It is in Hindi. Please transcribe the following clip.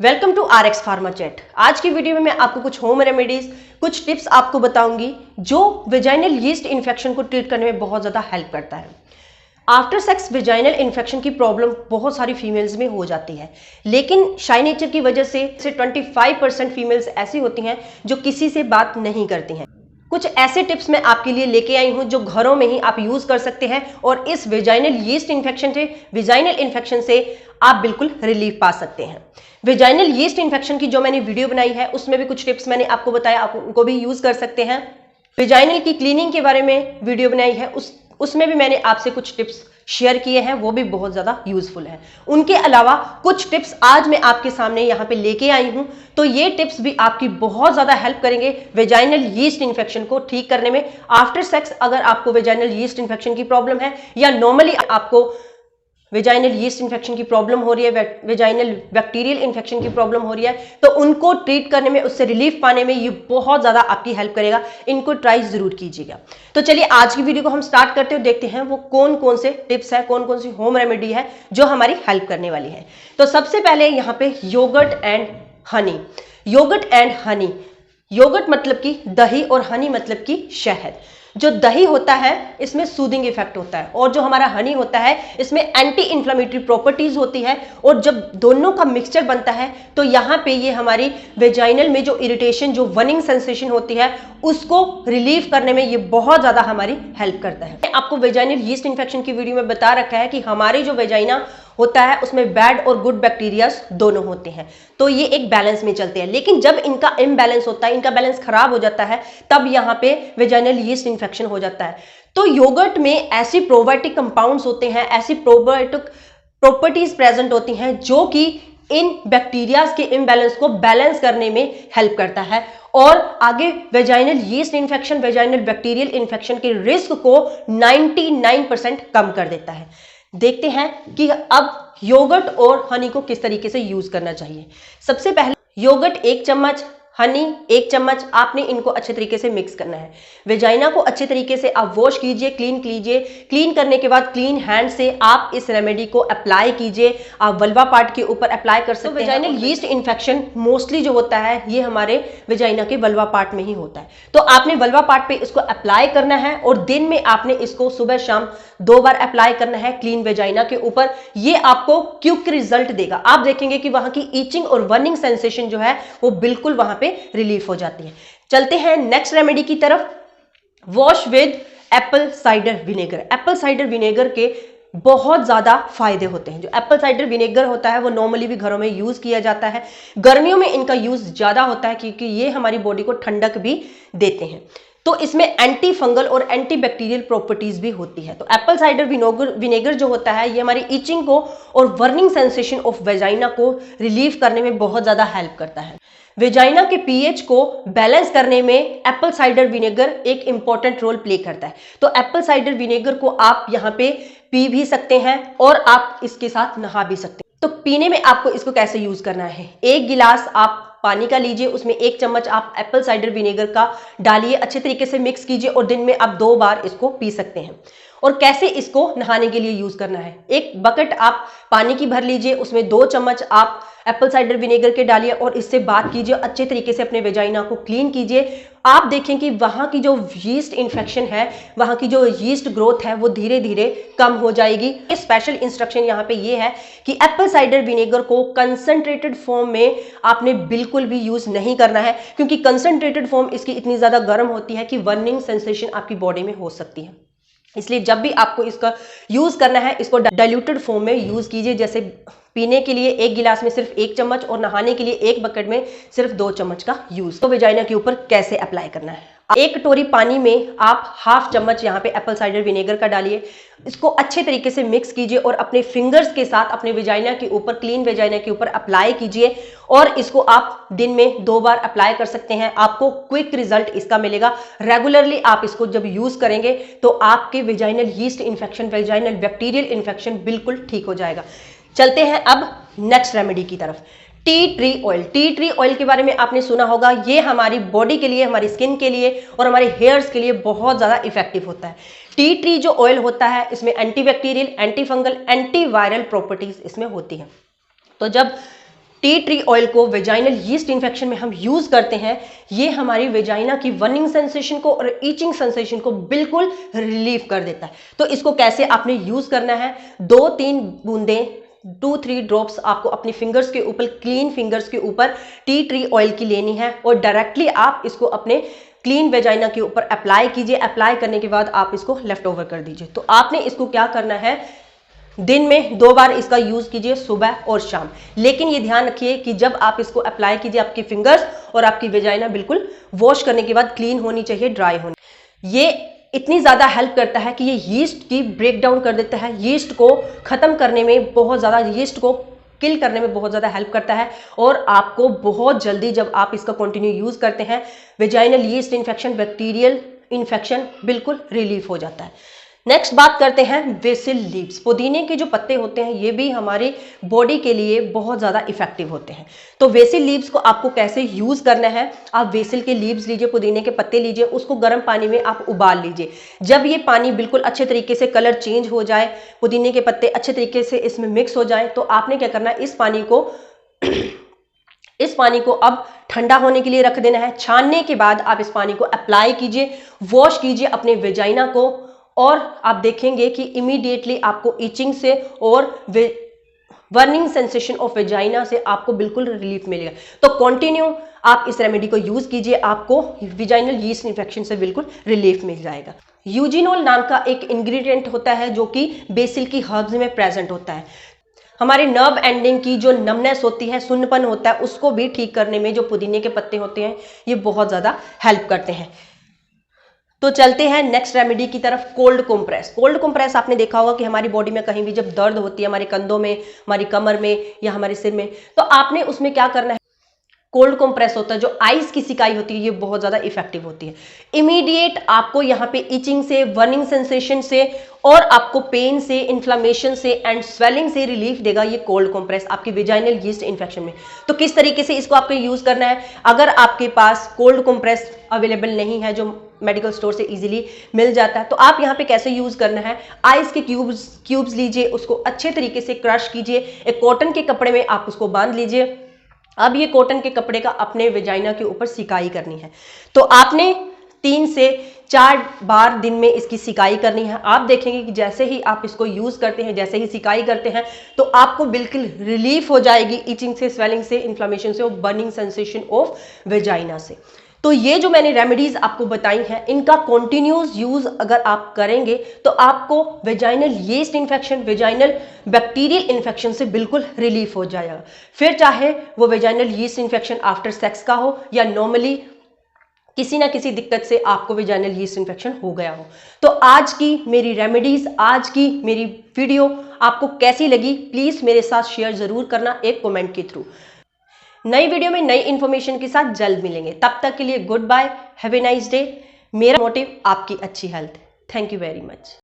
Welcome to RX pharma chat. आज की वीडियो में मैं आपको कुछ होम रेमेडीज, कुछ टिप्स आपको बताऊंगी जो वेजाइनल यीस्ट इन्फेक्शन को ट्रीट करने में बहुत ज़्यादा हेल्प करता है। आफ्टर सेक्स वेजाइनल इन्फेक्शन की प्रॉब्लम बहुत सारी फीमेल्स में हो जाती है, लेकिन शाई नेचर की वजह से 25% फीमेल्स ऐसी होती हैं जो किसी से बात नहीं करती हैं। कुछ ऐसे टिप्स मैं आपके लिए लेके आई हूं जो घरों में ही आप यूज कर सकते हैं और इस वेजाइनल यीस्ट इन्फेक्शन से आप बिल्कुल रिलीफ पा सकते हैं। वेजाइनल यीस्ट इन्फेक्शन की जो मैंने वीडियो बनाई है उसमें भी कुछ टिप्स मैंने आपको बताया, आप उनको भी यूज कर सकते हैं। वेजाइनल की क्लीनिंग के बारे में वीडियो बनाई है, उसमें भी मैंने आपसे कुछ टिप्स शेयर किए हैं, वो भी बहुत ज्यादा यूजफुल है। उनके अलावा कुछ टिप्स आज मैं आपके सामने यहाँ पे लेके आई हूं, तो ये टिप्स भी आपकी बहुत ज्यादा हेल्प करेंगे वेजाइनल यीस्ट इन्फेक्शन को ठीक करने में। आफ्टर सेक्स अगर आपको वेजाइनल यीस्ट इन्फेक्शन की प्रॉब्लम है या नॉर्मली आपको वेजाइनल यीस्ट इन्फेक्शन की प्रॉब्लम हो रही है, वेजाइनल बैक्टीरियल इन्फेक्शन की प्रॉब्लम हो रही है, तो उनको ट्रीट करने में, उससे रिलीफ पाने में ये बहुत ज्यादा आपकी हेल्प करेगा। इनको ट्राई जरूर कीजिएगा। तो चलिए आज की वीडियो को हम स्टार्ट करते हैं, देखते हैं वो कौन कौन से टिप्स है, कौन कौन सी होम रेमेडी है जो हमारी हेल्प करने वाली है। तो सबसे पहले यहाँ पे yoghurt and honey. Yoghurt and honey, yoghurt मतलब कि दही और हनी मतलब कि शहद। जो दही होता है इसमें सूदिंग इफेक्ट होता है और जो हमारा हनी होता है इसमें एंटी इंफ्लेमेटरी प्रॉपर्टीज होती है, और जब दोनों का मिक्सचर बनता है तो यहाँ पे ये हमारी वेजाइनल में जो इरिटेशन, जो वनिंग सेंसेशन होती है उसको रिलीव करने में ये बहुत ज्यादा हमारी हेल्प करता है। आपको वेजाइनल यीस्ट इन्फेक्शन की वीडियो में बता रखा है कि हमारी जो वेजाइना होता है उसमें बैड और गुड बैक्टीरियाज दोनों होते हैं, तो ये एक बैलेंस में चलते हैं। लेकिन जब इनका इम्बैलेंस होता है, इनका बैलेंस खराब हो जाता है, तब यहाँ पे वेजाइनल यीस्ट इन्फेक्शन हो जाता है। तो योगर्ट में ऐसी प्रोबायोटिक कंपाउंड्स होते हैं, ऐसी प्रोबायोटिक प्रॉपर्टीज प्रेजेंट होती हैं जो कि इन बैक्टीरियाज के इम्बैलेंस को बैलेंस करने में हेल्प करता है और आगे vaginal yeast infection, vaginal bacterial infection के रिस्क को 99% कम कर देता है। देखते हैं कि अब योगर्ट और हनी को किस तरीके से यूज करना चाहिए। सबसे पहले योगर्ट 1 चम्मच, हनी 1 चम्मच, आपने इनको अच्छे तरीके से मिक्स करना है। वेजाइना को अच्छे तरीके से आप वॉश कीजिए, क्लीन कीजिए। क्लीन करने के बाद क्लीन हैंड से आप इस रेमेडी को अप्लाई कीजिए। आप वल्वा पार्ट के ऊपर अप्लाई कर सकते हैं। वेजाइनल यीस्ट इन्फेक्शन मोस्टली जो होता है ये हमारे वेजाइना के वल्वा पार्ट में ही होता है, तो आपने वल्वा पार्ट पे इसको अप्लाई करना है और दिन में आपने इसको सुबह शाम 2 बार अप्लाई करना है क्लीन वेजाइना के ऊपर। ये आपको क्विक रिजल्ट देगा। आप देखेंगे कि वहां की ईचिंग और बर्निंग सेंसेशन जो है वो बिल्कुल वहां पे रिलीफ हो जाती है। चलते हैं नेक्स्ट रेमेडी की तरफ। Wash with Apple cider vinegar. Apple cider vinegar के बहुत ज्यादा फायदे होते हैं। जो एप्पल साइडर विनेगर होता है वो नॉर्मली भी घरों में यूज किया जाता है। गर्मियों में इनका यूज ज्यादा होता है क्योंकि ये हमारी बॉडी को ठंडक भी देते हैं, तो इसमें एंटी फंगल और एंटी बैक्टीरियल प्रॉपर्टीज भी होती है। तो एप्पल साइडर विनेगर जो होता है ये हमारी ईचिंग को और बर्निंग सेंसेशन ऑफ वेजाइना को रिलीव करने में बहुत ज्यादा हेल्प करता है। वेजाइना के पीएच को बैलेंस करने में एप्पल साइडर विनेगर एक इंपॉर्टेंट रोल प्ले करता है। तो एप्पल साइडर विनेगर को आप यहाँ पे पी भी सकते हैं और आप इसके साथ नहा भी सकते हैं। तो पीने में आपको इसको कैसे यूज करना है, 1 गिलास आप पानी का लीजिए, उसमें 1 चम्मच आप एप्पल साइडर विनेगर का डालिए, अच्छे तरीके से मिक्स कीजिए और दिन में आप 2 बार इसको पी सकते हैं। और कैसे इसको नहाने के लिए यूज करना है, 1 बकेट आप पानी की भर लीजिए, उसमें 2 चम्मच आप एप्पल साइडर विनेगर के डालिए और इससे बात कीजिए, अच्छे तरीके से अपने वेजाइना को क्लीन कीजिए। आप देखें कि वहां की जो यीस्ट इन्फेक्शन है, वहां की जो यीस्ट ग्रोथ है वो धीरे धीरे कम हो जाएगी। स्पेशल इंस्ट्रक्शन यहाँ पे ये है कि एप्पल साइडर विनेगर को कंसंट्रेटेड फॉर्म में आपने बिल्कुल भी यूज नहीं करना है, क्योंकि कंसंट्रेटेड फॉर्म इसकी इतनी ज्यादा गर्म होती है कि बर्निंग सेंसेशन आपकी बॉडी में हो सकती है। इसलिए जब भी आपको इसका यूज करना है इसको डाइल्यूटेड फॉर्म में यूज कीजिए। जैसे पीने के लिए 1 गिलास में सिर्फ 1 चम्मच और नहाने के लिए 1 बकेट में सिर्फ 2 चम्मच का यूज। तो वेजाइना के ऊपर कैसे अप्लाई करना है, 1 कटोरी पानी में आप 1/2 चम्मच यहाँ पे एप्पल साइडर विनेगर का डालिए, इसको अच्छे तरीके से मिक्स कीजिए और अपने फिंगर्स के साथ अपने वेजाइना के ऊपर, क्लीन वेजाइना के ऊपर अप्लाई कीजिए और इसको आप दिन में 2 बार अप्लाई कर सकते हैं। आपको क्विक रिजल्ट इसका मिलेगा। रेगुलरली आप इसको जब यूज करेंगे तो आपके vaginal yeast infection, vaginal bacterial infection बिल्कुल ठीक हो जाएगा। चलते हैं अब नेक्स्ट रेमेडी की तरफ। Tea tree oil. Tea tree oil के बारे में आपने सुना होगा, ये हमारी बॉडी के लिए, हमारी स्किन के लिए और हमारे हेयर्स के लिए बहुत ज्यादा इफेक्टिव होता है। टी ट्री जो ऑयल होता है इसमें anti bacterial, anti fungal, anti viral properties इसमें होती हैं। तो जब टी ट्री ऑयल को वेजाइनल यीस्ट इन्फेक्शन में हम यूज करते हैं, ये हमारी वेजाइना की बर्निंग सेंसेशन को और ईचिंग सेंसेशन को बिल्कुल रिलीव कर देता है। तो इसको कैसे आपने यूज करना है, 2-3 बूंदें 2-3 ड्रॉप्स आपको अपनी फिंगर्स के ऊपर, क्लीन फिंगर्स के ऊपर टी ट्री ऑयल की लेनी है और डायरेक्टली आप इसको अपने क्लीन वेजाइना के ऊपर अप्लाई कीजिए। अप्लाई करने के बाद आप इसको लेफ्ट ओवर कर दीजिए। तो आपने इसको क्या करना है, दिन में 2 बार इसका यूज कीजिए, सुबह और शाम। लेकिन ये ध्यान रखिए कि जब आप इसको अप्लाई कीजिए, आपकी फिंगर्स और आपकी वेजाइना बिल्कुल वॉश करने के बाद क्लीन होनी चाहिए, ड्राई होनी। ये इतनी ज्यादा हेल्प करता है कि ये यीस्ट की ब्रेक डाउन कर देता है, यीस्ट को खत्म करने में बहुत ज्यादा, यीस्ट को किल करने में बहुत ज्यादा हेल्प करता है और आपको बहुत जल्दी जब आप इसका कंटिन्यू यूज करते हैं, vaginal yeast infection, bacterial infection बिल्कुल रिलीफ हो जाता है। नेक्स्ट बात करते हैं बेसिल लीव्स। पुदीने के जो पत्ते होते हैं ये भी हमारी बॉडी के लिए बहुत ज़्यादा इफेक्टिव होते हैं। तो बेसिल लीव्स को आपको कैसे यूज़ करना है, आप बेसिल के लीव्स लीजिए, पुदीने के पत्ते लीजिए, उसको गर्म पानी में आप उबाल लीजिए। जब ये पानी बिल्कुल अच्छे तरीके से कलर चेंज हो जाए, पुदीने के पत्ते अच्छे तरीके से इसमें मिक्स हो जाए, तो आपने क्या करना है, इस पानी को अब ठंडा होने के लिए रख देना है। छानने के बाद आप इस पानी को अप्लाई कीजिए, वॉश कीजिए अपने वेजाइना को और आप देखेंगे कि इमीडिएटली आपको इचिंग से और बर्निंग सेंसेशन ऑफ वेजाइना से आपको बिल्कुल रिलीफ मिलेगा। तो कंटिन्यू आप इस रेमेडी को यूज कीजिए, आपको वेजाइनल यीस्ट इन्फेक्शन से बिल्कुल रिलीफ मिल जाएगा। यूजिनोल नाम का एक इंग्रेडिएंट होता है जो कि बेसिल की हर्ब्स में प्रेजेंट होता है। हमारे नर्व एंडिंग की जो नमनेस होती है, सुन्नपन होता है, उसको भी ठीक करने में जो पुदीने के पत्ते होते हैं ये बहुत ज्यादा हेल्प करते हैं। तो चलते हैं नेक्स्ट रेमेडी की तरफ, कोल्ड कंप्रेस। कोल्ड कंप्रेस आपने देखा होगा कि हमारी बॉडी में कहीं भी जब दर्द होती है, हमारे कंधों में, हमारी कमर में या हमारे सिर में, तो आपने उसमें क्या करना है, कोल्ड कंप्रेस होता है, जो आइस की सिकाई होती है, ये बहुत ज्यादा इफेक्टिव होती है। इमीडिएट आपको यहाँ पे इचिंग से, बर्निंग सेंसेशन से और आपको पेन से, इन्फ्लामेशन से एंड स्वेलिंग से रिलीफ देगा ये कोल्ड कंप्रेस आपकी वेजाइनल यीस्ट इन्फेक्शन में। तो किस तरीके से इसको आपको यूज करना है, अगर आपके पास कोल्ड कंप्रेस अवेलेबल नहीं है जो मेडिकल स्टोर से इजीली मिल जाता है, तो आप यहाँ पे कैसे यूज करना है, आइस के क्यूब्स लीजिए, उसको अच्छे तरीके से क्रश कीजिए, एक कॉटन के कपड़े में आप उसको बांध लीजिए। अब ये कॉटन के कपड़े का अपने वेजाइना के ऊपर सिकाई करनी है। तो आपने 3 से 4 बार दिन में इसकी सिकाई करनी है। आप देखेंगे कि जैसे ही आप इसको यूज करते हैं, जैसे ही सिकाई करते हैं, तो आपको बिल्कुल रिलीफ हो जाएगी इचिंग से, स्वेलिंग से, इन्फ्लामेशन से और बर्निंग सेंसेशन ऑफ वेजाइना से। तो ये जो मैंने रेमेडीज आपको बताई हैं, इनका कॉन्टिन्यूस यूज अगर आप करेंगे तो आपको vaginal yeast infection, vaginal bacterial infection से बिल्कुल रिलीफ हो जाएगा। फिर चाहे वो vaginal yeast infection after sex का हो या नॉर्मली किसी ना किसी दिक्कत से आपको वेजाइनल यीस्ट इन्फेक्शन हो गया हो। तो आज की मेरी रेमेडीज, आज की मेरी वीडियो आपको कैसी लगी, प्लीज मेरे साथ शेयर जरूर करना एक कमेंट के थ्रू। नई वीडियो में नई इंफॉर्मेशन के साथ जल्द मिलेंगे। तब तक के लिए goodbye, have a nice day. मेरा मोटिव आपकी अच्छी health. Thank you very much.